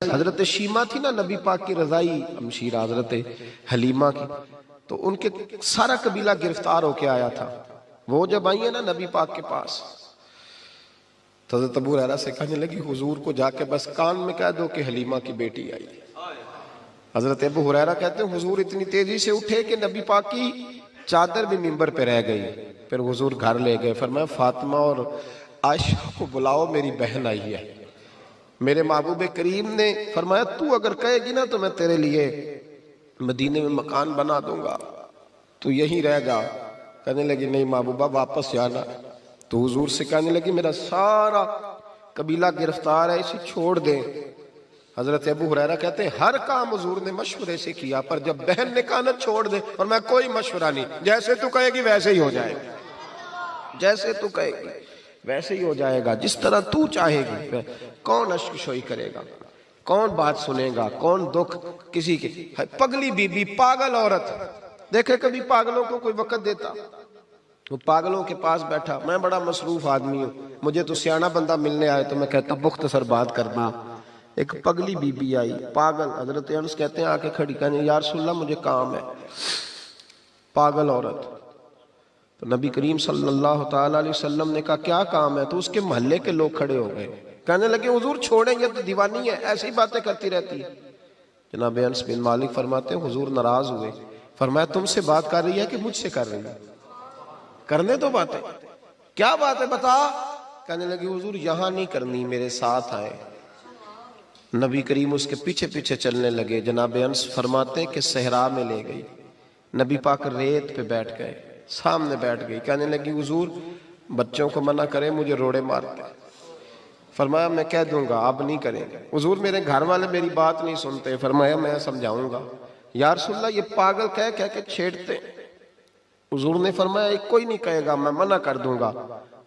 حضرت شیمہ تھی نا نبی پاک کی رضائی ہمشیرہ حضرت حلیمہ کی، تو ان کے سارا قبیلہ گرفتار ہو کے آیا تھا. وہ جب آئی ہیں نا نبی پاک کے پاس تو حضرت ابو ہریرہ سے کہنے لگی حضور کو جا کے بس کان میں کہہ دو کہ حلیمہ کی بیٹی آئی. حضرت ابو ہریرہ کہتے ہیں حضور اتنی تیزی سے اٹھے کہ نبی پاک کی چادر بھی منبر پہ رہ گئی. پھر حضور گھر لے گئے، فرمایا فاطمہ اور عائشہ کو بلاؤ، میری بہن آئی ہے. میرے محبوب کریم نے فرمایا تو اگر کہے گی نا تو میں تیرے لیے مدینے میں مکان بنا دوں گا، تو یہیں رہ جا. کہنے لگی نہیں محبوبہ واپس جانا. تو حضور سے کہنے لگی میرا سارا قبیلہ گرفتار ہے، اسے چھوڑ دیں. حضرت ابو ہریرہ کہتے ہیں ہر کام حضور نے مشورے سے کیا، پر جب بہن نے کہا نا چھوڑ دے، اور میں کوئی مشورہ نہیں، جیسے تو کہے گی ویسے ہی ہو جائے گا، جیسے تو کہے گی ویسے ہی ہو جائے گا، جس طرح تو چاہے گی. کون اشک شوئی کرے گا، کون بات سنے گا، کون دکھ کسی کے. پگلی بی بی، پاگل عورت. دیکھے کبھی پاگلوں کو کوئی وقت دیتا؟ وہ پاگلوں کے پاس بیٹھا، میں بڑا مصروف آدمی ہوں، مجھے تو سیاںہ بندہ ملنے آئے تو میں کہتا مختصر بات کرنا. ایک پگلی بی بی آئی، پاگل. حضرت انس کہتے ہیں آ کے کھڑی، کہنے یا رسول اللہ مجھے کام ہے. پاگل عورت. تو نبی کریم صلی اللہ تعالیٰ علیہ وسلم نے کہا کیا کام ہے؟ تو اس کے محلے کے لوگ کھڑے ہو گئے، کہنے لگے حضور چھوڑیں گے تو دیوانی ہے، ایسی باتیں کرتی رہتی ہے. جناب انس بن مالک فرماتے ہیں حضور ناراض ہوئے، فرمایا تم سے بات کر رہی ہے کہ مجھ سے کر رہی ہے؟ کرنے دو باتیں. کیا بات ہے بتا؟ کہنے لگی حضور یہاں نہیں کرنی، میرے ساتھ آئے. نبی کریم اس کے پیچھے پیچھے چلنے لگے. جناب انس فرماتے ہیں کہ صحرا میں لے گئی. نبی پاک ریت پہ بیٹھ گئے، سامنے بیٹھ گئی. کہنے لگی حضور بچوں کو منع کریں، مجھے روڑے مارتے. فرمایا میں کہہ دوں گا، اب نہیں کریں گے. حضور میرے گھر والے میری بات نہیں سنتے. فرمایا میں سمجھاؤں گا. یا رسول اللہ یہ پاگل کہہ کے چھیڑتے. حضور نے فرمایا ایک کوئی نہیں کہے گا، میں منع کر دوں گا.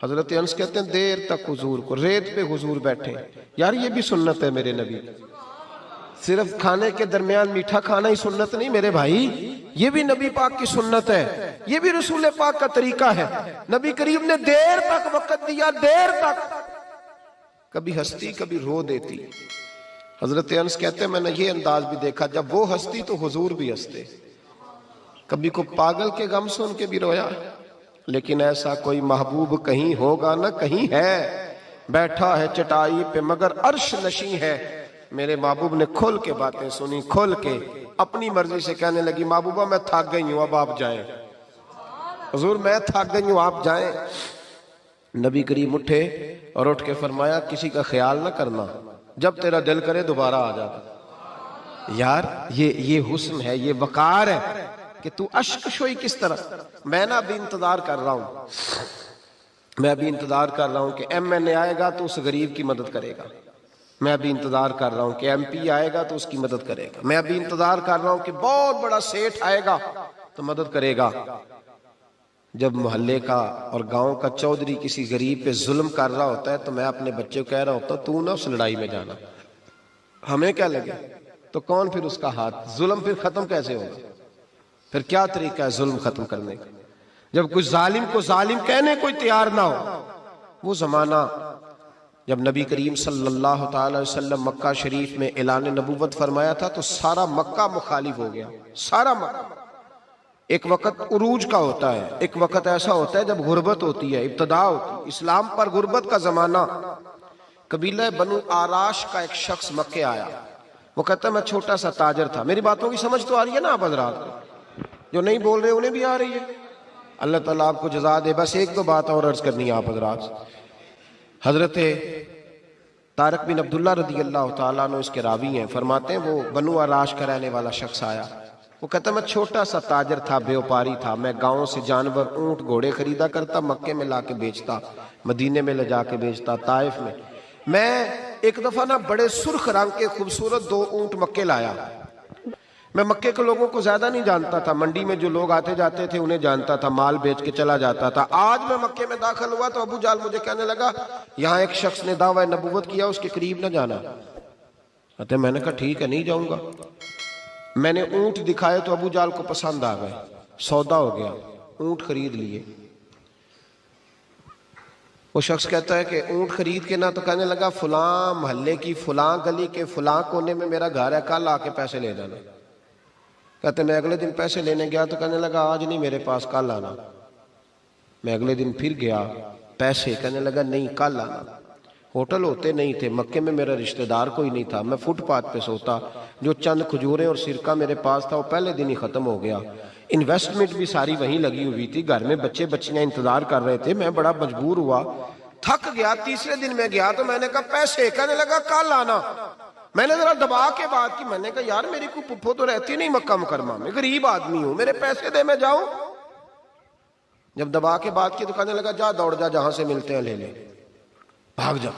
حضرت انس کہتے ہیں دیر تک حضور کو ریت پہ حضور بیٹھے. یار یہ بھی سنت ہے میرے نبی، صرف کھانے کے درمیان میٹھا کھانا ہی سنت نہیں میرے بھائی، یہ بھی نبی پاک کی سنت ہے، یہ بھی رسول پاک کا طریقہ ہے. نبی کریم نے دیر تک وقت دیا، دیر تک. کبھی ہستی کبھی رو دیتی. حضرت انس کہتے ہیں میں نے یہ انداز بھی دیکھا، جب وہ ہستی تو حضور بھی ہستے. کبھی کو پاگل کے غم سن کے بھی رویا. لیکن ایسا کوئی محبوب کہیں ہوگا نہ کہیں ہے، بیٹھا ہے چٹائی پہ مگر عرش نشیں ہے. میرے محبوب نے کھل کے باتیں سنی، کھل کے اپنی مرضی سے. کہنے لگی محبوبہ میں تھک گئی ہوں، اب آپ جائیں. حضور میں تھک گئی ہوں، آپ جائیں. نبی کریم اٹھے اور اٹھ کے فرمایا کسی کا خیال نہ کرنا، جب تیرا دل کرے دوبارہ آ جاتا. یار یہ حسن ہے، یہ وقار ہے کہ تو اشک شوئی کس طرح. میں نہ ابھی انتظار کر رہا ہوں، میں ابھی انتظار کر رہا ہوں کہ ایم این اے آئے گا تو اس غریب کی مدد کرے گا. میں ابھی انتظار کر رہا ہوں کہ ایم پی آئے گا تو اس کی مدد کرے گا. میں ابھی انتظار کر رہا ہوں کہ بہت بڑا سیٹھ آئے گا تو مدد کرے گا. جب محلے کا اور گاؤں کا چودھری کسی غریب پہ ظلم کر رہا ہوتا ہے تو میں اپنے بچے کو کہہ رہا ہوتا تو نہ اس لڑائی میں جانا، ہمیں کیا لگے. تو کون پھر اس کا ہاتھ؟ ظلم پھر ختم کیسے ہوگا؟ پھر کیا طریقہ ہے ظلم ختم کرنے کا؟ جب کوئی ظالم کو ظالم کہنے کوئی تیار نہ ہو. وہ زمانہ جب نبی کریم صلی اللہ تعالی وسلم مکہ شریف میں اعلان نبوت فرمایا تھا تو سارا مکہ مخالف ہو گیا، سارا مکہ. ایک وقت عروج کا ہوتا ہے، ایک وقت ایسا ہوتا ہے جب غربت ہوتی ہے، ابتدا ہوتی ہے. اسلام پر غربت کا زمانہ. قبیلہ بنو آراش کا ایک شخص مکے آیا. وہ کہتا ہے میں چھوٹا سا تاجر تھا. میری باتوں کی سمجھ تو آ رہی ہے نا آپ حضرات؟ جو نہیں بول رہے انہیں بھی آ رہی ہے. اللہ تعالیٰ آپ کو جزا دے. بس ایک دو بات اور عرض کرنی ہے آپ حضرات. حضرت طارق بن عبداللہ رضی اللہ تعالیٰ عنہ اس کے راوی ہیں، فرماتے ہیں وہ بنو آراش کا رہنے والا شخص آیا. وہ کہتا ہے میں چھوٹا سا تاجر تھا، بیوپاری تھا. میں گاؤں سے جانور اونٹ گھوڑے خریدا کرتا، مکے میں لا کے بیچتا، مدینے میں لے جا کے بیچتا، طائف میں. میں ایک دفعہ نا بڑے سرخ رنگ کے خوبصورت 2 اونٹ مکے لایا. میں مکے کے لوگوں کو زیادہ نہیں جانتا تھا، منڈی میں جو لوگ آتے جاتے تھے انہیں جانتا تھا، مال بیچ کے چلا جاتا تھا. آج میں مکے میں داخل ہوا تو ابو جال مجھے کہنے لگا یہاں ایک شخص نے دعویٰ نبوت کیا، اس کے قریب نہ جانا. میں نے کہا ٹھیک ہے نہیں جاؤں گا. میں نے اونٹ دکھائے تو ابو جال کو پسند آ گئے، سودا ہو گیا، اونٹ خرید لیے. وہ شخص کہتا ہے کہ اونٹ خرید کے نا تو کہنے لگا فلاں محلے کی فلاں گلی کے فلاں کونے میں میرا گھر ہے، کل آ کے پیسے لے جانا۔ کہتے میں اگلے دن پیسے لینے گیا تو کہنے لگا آج نہیں میرے پاس، کل آنا۔ میں اگلے دن پھر گیا پیسے، کہنے لگا نہیں کل آنا۔ ہوٹل ہوتے نہیں تھے، مکے میں میرا رشتہ دار کوئی نہیں تھا، میں فٹ پاتھ پہ سوتا، جو چند کھجوریں اور سرکہ میرے پاس تھا وہ پہلے دن ہی ختم ہو گیا۔ انویسٹمنٹ بھی ساری وہیں لگی ہوئی تھی، گھر میں بچے بچیاں انتظار کر رہے تھے، میں بڑا مجبور ہوا، تھک گیا۔ تیسرے دن میں گیا تو میں نے کہا پیسے، کہنے لگا کل آنا۔ میں نے ذرا دبا کے بات کی، میں نے کہا یار میری کوئی پھپھو تو رہتی نہیں مکہ مکرمہ میں، غریب آدمی ہوں، میرے پیسے دے میں جاؤں۔ جب دبا کے بات کی تو کہنے لگا جا دوڑ جا، جہاں سے ملتے ہیں لے لے، بھاگ جا۔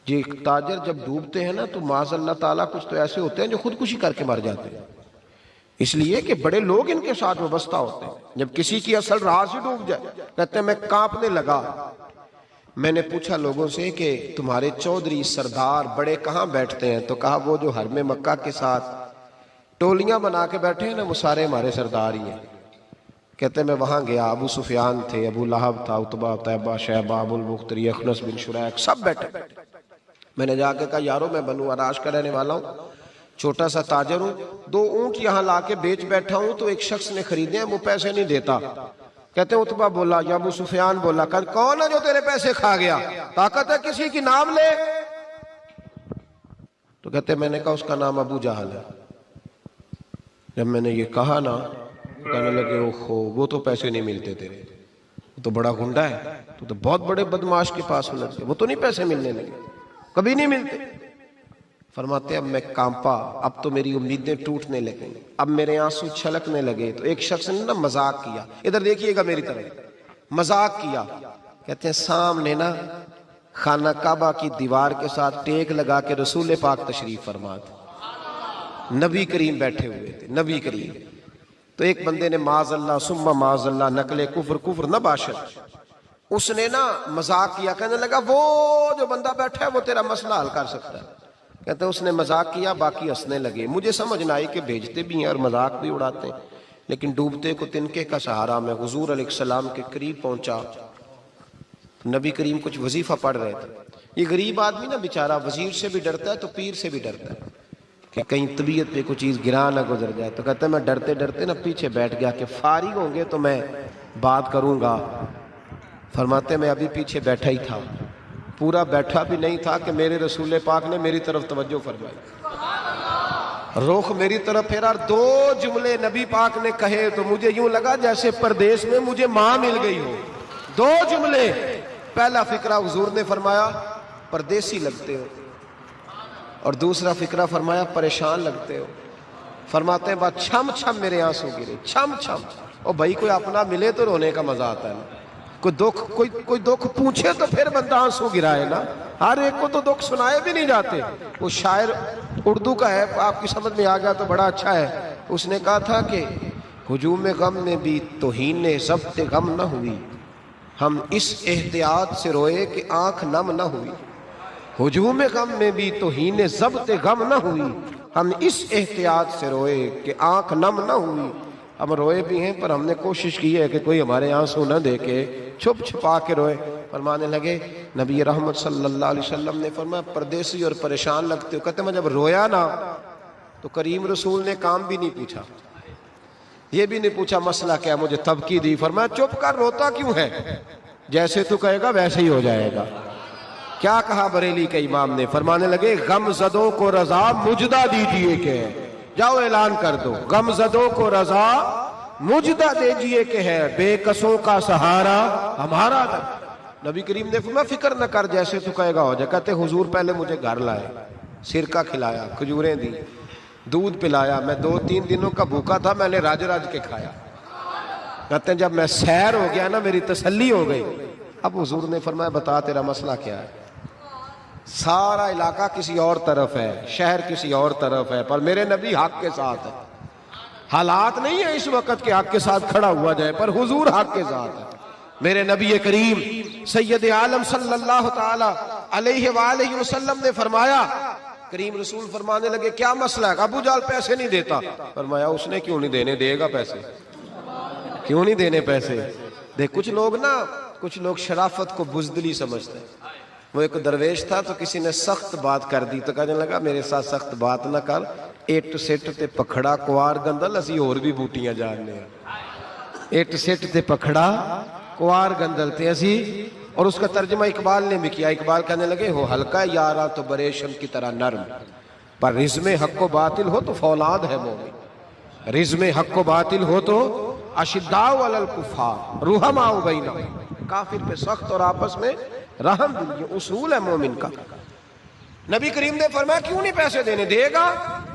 جی تاجر جب ڈوبتے ہیں نا تو معاذ اللہ تعالیٰ کچھ تو ایسے ہوتے ہیں جو خودکشی کر کے مر جاتے ہیں، اس لیے کہ بڑے لوگ ان کے ساتھ وابستہ ہوتے ہیں۔ جب کسی کی اصل راہ سے ڈوب جائے کہتے ہیں میں کانپنے لگا۔ میں نے پوچھا لوگوں سے کہ تمہارے چودھری سردار بڑے کہاں بیٹھتے ہیں؟ تو کہا وہ جو حرم مکہ کے ساتھ ٹولیاں بنا کے بیٹھے ہیں نا، وہ سارے ہمارے سردار ہی ہیں۔ کہتے میں وہاں گیا، ابو سفیان تھے، ابو لہب تھا، عتبہ، طیبہ، شیبہ، ابو البختری، اخنس بن شریک، سب بیٹھے۔ میں نے جا کے کہا یارو میں بنو عراش کا رہنے والا ہوں، چھوٹا سا تاجر ہوں، 2 اونٹ یہاں لا کے بیچ بیٹھا ہوں تو ایک شخص نے خریدے ہیں، وہ پیسے نہیں دیتا۔ کہتے ہیں عتبہ بولا یا ابو سفیان بولا، کون ہے جو تیرے پیسے کھا گیا؟ طاقت ہے کسی کی نام لے؟ تو کہتے ہیں میں نے کہا اس کا نام ابو جہل ہے۔ جب میں نے یہ کہا نا کہنے لگے اوہو وہ تو پیسے نہیں ملتے تیرے، وہ تو بڑا گنڈا ہے، تو بہت بڑے بدماش کے پاس ہونا چاہیے، وہ تو نہیں پیسے ملنے لگے، کبھی نہیں ملتے۔ فرماتے اب میں کانپا، اب تو میری امیدیں ٹوٹنے لگیں، اب میرے آنسو چھلکنے لگے۔ تو ایک شخص نے نا مذاق کیا، ادھر دیکھیے گا میری طرف، مذاق کیا۔ کہتے ہیں سامنے نا خانہ کعبہ کی دیوار کے ساتھ ٹیک لگا کے رسول پاک تشریف فرما تھے، نبی کریم بیٹھے ہوئے تھے، نبی کریم۔ تو ایک بندے نے معاذ اللہ ثم معاذ اللہ نقل کفر نہ باشد، اس نے نا مذاق کیا، کہنے لگا وہ جو بندہ بیٹھا ہے وہ تیرا مسئلہ حل کر سکتا ہے۔ کہتے ہیں اس نے مذاق کیا، باقی ہنسنے لگے۔ مجھے سمجھ نہ آئی کہ بھیجتے بھی ہیں اور مذاق بھی اڑاتے ہیں، لیکن ڈوبتے کو تنکے کا سہارا میں حضور علیہ السلام کے قریب پہنچا۔ نبی کریم کچھ وظیفہ پڑھ رہے تھے۔ یہ غریب آدمی نا بیچارہ وزیر سے بھی ڈرتا ہے تو پیر سے بھی ڈرتا ہے کہ کہیں طبیعت پہ کوئی چیز گرا نہ گزر جائے۔ تو کہتا ہے میں ڈرتے ڈرتے نا پیچھے بیٹھ گیا کہ فارغ ہوں گے تو میں بات کروں گا۔ فرماتے میں ابھی پیچھے بیٹھا ہی تھا، پورا بیٹھا بھی نہیں تھا کہ میرے رسول پاک نے میری طرف توجہ فرمائی، رخ میری طرف پھیرا، 2 جملے نبی پاک نے کہے تو مجھے یوں لگا جیسے پردیس میں مجھے ماں مل گئی ہو۔ 2 جملے، پہلا فقرہ حضور نے فرمایا پردیسی لگتے ہو، اور دوسرا فقرہ فرمایا پریشان لگتے ہو۔ فرماتے ہیں بات چھم چھم میرے آنسو گرے، چھم چھم۔ اور بھائی کوئی اپنا ملے تو رونے کا مزہ آتا ہے نا، کوئی دکھ پوچھے تو پھر بندہ آنسو گرائے نا، ہر ایک کو تو دکھ سنائے بھی نہیں جاتے۔ وہ شاعر اردو کا ہے، آپ کی سمجھ میں آ گیا تو بڑا اچھا ہے۔ اس نے کہا تھا کہ ہجوم غم میں بھی توہین ضبط غم نہ ہوئی، ہم اس احتیاط سے روئے کہ آنکھ نم نہ ہوئی۔ ہجوم غم میں بھی توہین ضبط غم نہ ہوئی، ہم اس احتیاط سے روئے کہ آنکھ نم نہ ہوئی۔ ہم روئے بھی ہیں پر ہم نے کوشش کی ہے کہ کوئی ہمارے آنسو نہ دیکھے، چھپ چھپا کے روئے۔ فرمانے لگے نبی رحمت صلی اللہ علیہ وسلم نے فرمایا پردیسی اور پریشان لگتے ہو۔ کہتے میں جب رویا نا تو کریم رسول نے کام بھی نہیں پوچھا، یہ بھی نہیں پوچھا مسئلہ کیا، مجھے تبکی دی۔ فرمایا چپ کر، روتا کیوں ہے؟ جیسے تو کہے گا ویسے ہی ہو جائے گا۔ کیا کہا بریلی کے امام نے؟ فرمانے لگے غم زدوں کو رضا مجدہ دیجئے کہ، جاؤ اعلان کر دو، غم زدوں کو رضا مجدہ دیجئے کہ ہے، بے کسوں کا سہارا ہمارا در۔ نبی کریم نے فرمایا فکر نہ کر، جیسے تو کہے گا ہو جائے۔ کہتے حضور پہلے مجھے گھر لائے، سرکہ کھلایا، کھجوریں دی، دودھ پلایا، میں 2-3 دنوں کا بھوکا تھا، میں نے راج کے کھایا۔ کہتے ہیں جب میں سیر ہو گیا نا میری تسلی ہو گئی۔ اب حضور نے فرمایا بتا تیرا مسئلہ کیا ہے؟ سارا علاقہ کسی اور طرف ہے، شہر کسی اور طرف ہے، پر میرے نبی حق کے ساتھ ہے۔ حالات نہیں ہے اس وقت کہ حق کے ساتھ کھڑا ہوا جائے، پر حضور حق کے ساتھ ہے۔ میرے نبی کریم سید عالم صلی اللہ تعالی علیہ وآلہ وسلم نے فرمایا، کریم رسول فرمانے لگے کیا مسئلہ ہے؟ ابو جال پیسے نہیں دیتا۔ فرمایا اس نے کیوں نہیں دینے، دے گا پیسے، کیوں نہیں دینے پیسے؟ دیکھ کچھ لوگ نا کچھ لوگ شرافت کو بزدلی سمجھتے ہیں. وہ ایک درویش تھا تو کسی نے سخت بات کر دی تو کہنے لگا میرے ساتھ سخت بات نہ کر, اٹ سٹ تے پکھڑا کوار گندل اسی اور بھی بوٹیاں جاننے ہیں. اٹ سٹ تے پکھڑا کوار گندل تے اسی. اور اس کا ترجمہ اقبال نے بھی کیا. اقبال کہنے لگے ہو ہلکا یارا تو بریشم کی طرح نرم, پر رزم حق و باطل ہو تو فولاد ہے مومن. رزم حق و باطل ہو تو اشداء علی الکفار رحماء بینہم, کافر پہ سخت اور آپس میں رحم دل. یہ اصول ہے مومن کا. نبی کریم نے فرمایا کیوں نہیں پیسے دینے, دے گا.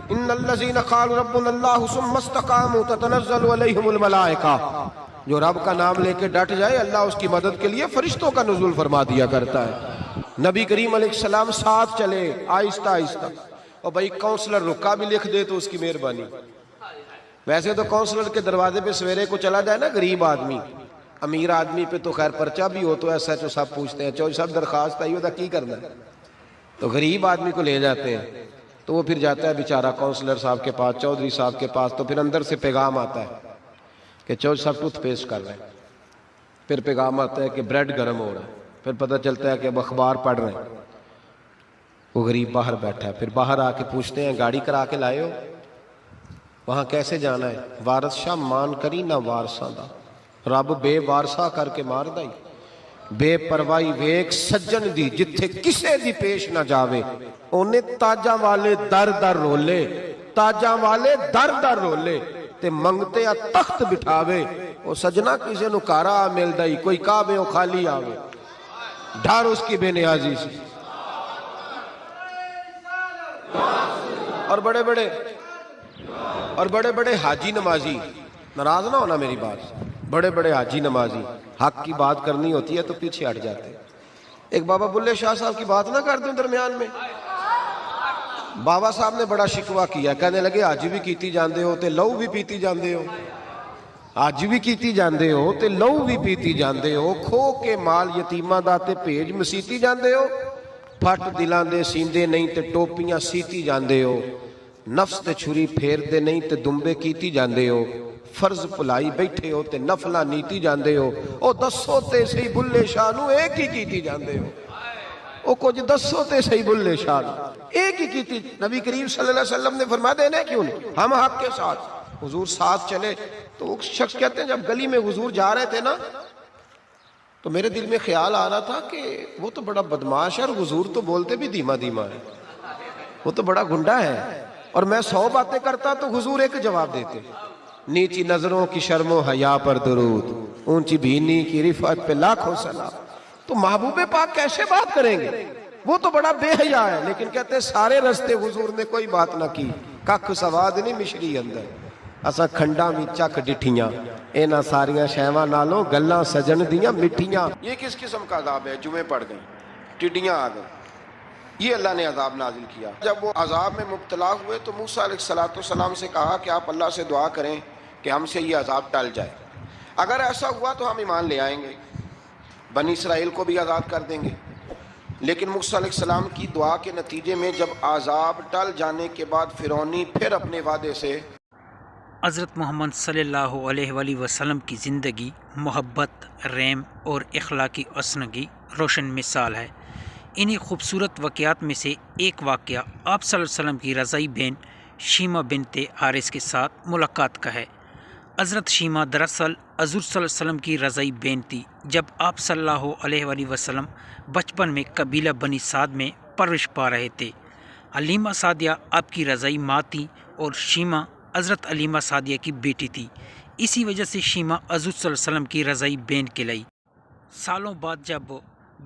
ان الذین قالوا ربنا اللہ ثم استقاموا تتنزل علیہم الملائکہ, جو رب کا نام لے کے ڈٹ جائے اللہ اس کی مدد کے لیے فرشتوں کا نزول فرما دیا کرتا ہے. نبی کریم علیہ السلام ساتھ چلے آہستہ آہستہ. اور بھائی کونسلر رکا بھی لکھ دے تو اس کی مہربانی. ویسے تو کونسلر کے دروازے پہ سویرے کو چلا جائے نا غریب آدمی, امیر آدمی پہ تو خیر پرچہ بھی ہو تو ایس ایچ او سب پوچھتے ہیں چوہدری صاحب درخواست آئی ہوتا کی کرنا ہے, تو غریب آدمی کو لے جاتے ہیں. تو وہ پھر جاتا ہے بیچارہ کونسلر صاحب کے پاس, چودھری صاحب کے پاس. تو پھر اندر سے پیغام آتا ہے کہ چودھری صاحب ٹوتھ پیسٹ کر رہے ہیں. پھر پیغام آتا ہے کہ بریڈ گرم ہو رہا ہے. پھر پتہ چلتا ہے کہ اب اخبار پڑھ رہے ہیں. وہ غریب باہر بیٹھا ہے. پھر باہر آ کے پوچھتے ہیں گاڑی کرا کے لائے ہو, وہاں کیسے جانا ہے؟ وارث شاہ مان کری نہ وارثاں دا, رب بے وارثا کر کے مار دائی. بے پروائی ویک سجن دی جتھے کسے دی پیش نہ جاوے, اونے تاجاں والے در در رولے, تاجاں والے در در رولے تے منگتے آ تخت بٹھاوے. او سجنا کسے نو کارا مل دائی, کوئی کعبے او خالی آوے, ڈھار اس کی بے نیازی سے. اور بڑے بڑے حاجی نمازی, ناراض نہ ہونا میری بات سے, بڑے بڑے حاجی نمازی حق کی بات کرنی ہوتی ہے تو پیچھے ہٹ جاتے ہیں. ایک بابا بلے شاہ صاحب کی بات نہ کر دیں درمیان میں. بابا صاحب نے بڑا شکوہ کیا, کہنے لگے حج بھی کیتی جاندے ہو تے لو بھی پیتی جاندے ہو, حج بھی کیتی جاندے ہو تے لو بھی پیتی جاندے ہو, کھو کے مال یتیماں دا تے بھیج مسیتی جاندے ہو, پھٹ دلاں دے سیندے نہیں تے ٹوپیاں سیتی جاندے ہو, نفس تے چھری پھیر دے نہیں تے دمبے کیتی جاندے ہو, فرض پلائی بیٹھے ہو تے نفلہ نیتی جاندے ہو. او دسو تے صحیح بلے شاہ نو ایک ہی کیتی جاندے ہو, او کچھ دسو تے صحیح بلے شاہ نو ایک ہی کیتی. نبی کریم صلی اللہ علیہ وسلم نے فرما دینے کیوں نہیں, ہم حق کے ساتھ. حضور ساتھ چلے تو وہ شخص کہتے ہیں جب گلی میں حضور جا رہے تھے نا تو میرے دل میں خیال آ رہا تھا کہ وہ تو بڑا بدماش ہے اور حضور تو بولتے بھی دھیما دھیما ہے, وہ تو بڑا گنڈا ہے. اور میں 100 باتیں کرتا تو حضور ایک جواب دیتے, نیچی نظروں کی شرم و حیا پر درود, اونچی بینی کی رفعت پہ لاکھوں سلام. تو محبوب پاک کیسے بات کریں گے, وہ تو بڑا بے حیا ہے. لیکن کہتے ہیں سارے رستے حضور نے کوئی بات نہ کی, ککھ سواد نہیں مشری اندر, اسا کھنڈا میں چک ڈٹھیاں, اینا ساریاں شہواں نالوں گلاں سجن دیاں مٹھیاں. یہ کس قسم کا عذاب ہے؟ جمعے پڑ گئی, ٹڈیاں آ گئی, یہ اللہ نے عذاب نازل کیا. جب وہ عذاب میں مبتلا ہوئے تو موسیٰ علیہ السلام سے کہا کہ آپ اللہ سے دعا کریں کہ ہم سے یہ عذاب ٹل جائے, اگر ایسا ہوا تو ہم ایمان لے آئیں گے, بنی اسرائیل کو بھی آزاد کر دیں گے. لیکن موسیٰ علیہ السلام کی دعا کے نتیجے میں جب عذاب ٹل جانے کے بعد فرعونی پھر اپنے وعدے سے. حضرت محمد صلی اللہ علیہ وآلہ وسلم کی زندگی محبت, رحم اور اخلاقی اسنگی روشن مثال ہے. انہی خوبصورت واقعات میں سے ایک واقعہ آپ صلی اللہ علیہ وسلم کی رضائی بہن شیمہ بنت حارث کے ساتھ ملاقات کا ہے. حضرت شیمہ دراصل حضور صلی اللہ علیہ وسلم کی رضائی بہن تھی. جب آپ صلی اللہ علیہ وآلہ وسلم بچپن میں قبیلہ بنی سعد میں پرورش پا رہے تھے. حلیمہ سعدیہ آپ کی رضائی ماں تھی اور شیمہ حضرت حلیمہ سعدیہ کی بیٹی تھی. اسی وجہ سے شیمہ حضور صلی اللہ علیہ وسلم کی رضائی بہن کہلائی. سالوں بعد جب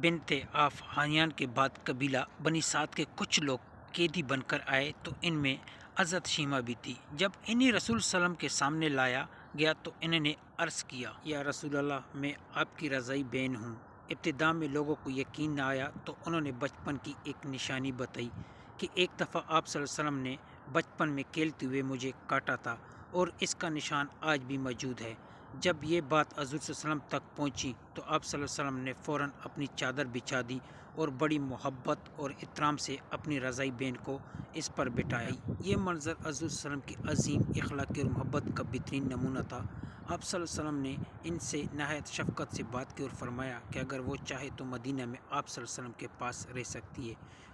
بنت آف حیان کے بعد قبیلہ بنی سعد کے کچھ لوگ قیدی بن کر آئے تو ان میں حضرت شیمہ بھی تھی. جب انہیں رسول صلی اللہ علیہ وسلم کے سامنے لایا گیا تو انہوں نے عرض کیا, یا رسول اللہ میں آپ کی رضائی بہن ہوں. ابتدا میں لوگوں کو یقین نہ آیا تو انہوں نے بچپن کی ایک نشانی بتائی کہ ایک دفعہ آپ صلی اللہ علیہ وسلم نے بچپن میں کھیلتے ہوئے مجھے کاٹا تھا اور اس کا نشان آج بھی موجود ہے. جب یہ بات حضور صلی اللہ علیہ وسلم تک پہنچی تو آپ صلی اللہ علیہ وسلم نے فوراً اپنی چادر بچھا دی اور بڑی محبت اور احترام سے اپنی رضائی بین کو اس پر بٹھایا۔ یہ منظر حضور صلی اللہ علیہ وسلم کی عظیم اخلاقی اور محبت کا بہترین نمونہ تھا۔ آپ صلی اللہ علیہ وسلم نے ان سے نہایت شفقت سے بات کی اور فرمایا کہ اگر وہ چاہے تو مدینہ میں آپ صلی اللہ علیہ وسلم کے پاس رہ سکتی ہے،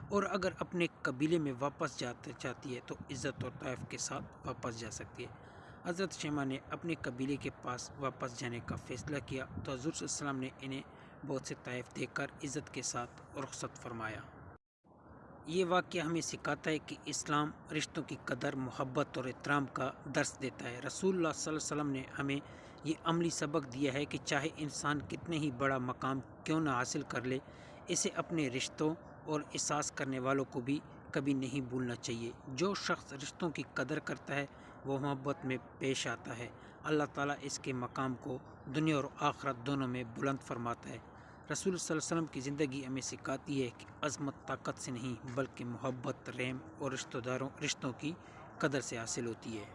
اور اگر اپنے قبیلے میں واپس جانا چاہتی ہے تو عزت اور طائف کے ساتھ واپس جا سکتی ہے۔ حضرت شیمہ نے اپنے قبیلے کے پاس واپس جانے کا فیصلہ کیا تو حضور صلی اللہ علیہ وسلم نے انہیں بہت سے طائف دے کر عزت کے ساتھ رخصت فرمایا۔ یہ واقعہ ہمیں سکھاتا ہے کہ اسلام رشتوں کی قدر، محبت اور احترام کا درس دیتا ہے۔ رسول اللہ صلی اللہ علیہ وسلم نے ہمیں یہ عملی سبق دیا ہے کہ چاہے انسان کتنے ہی بڑا مقام کیوں نہ حاصل کر لے، اسے اپنے رشتوں اور احساس کرنے والوں کو بھی کبھی نہیں بھولنا چاہیے۔ جو شخص رشتوں کی قدر کرتا ہے وہ محبت میں پیش آتا ہے، اللہ تعالیٰ اس کے مقام کو دنیا اور آخرت دونوں میں بلند فرماتا ہے۔ رسول صلی اللہ علیہ وسلم کی زندگی ہمیں سکھاتی ہے کہ عظمت طاقت سے نہیں بلکہ محبت، رحم اور رشتوں کی قدر سے حاصل ہوتی ہے۔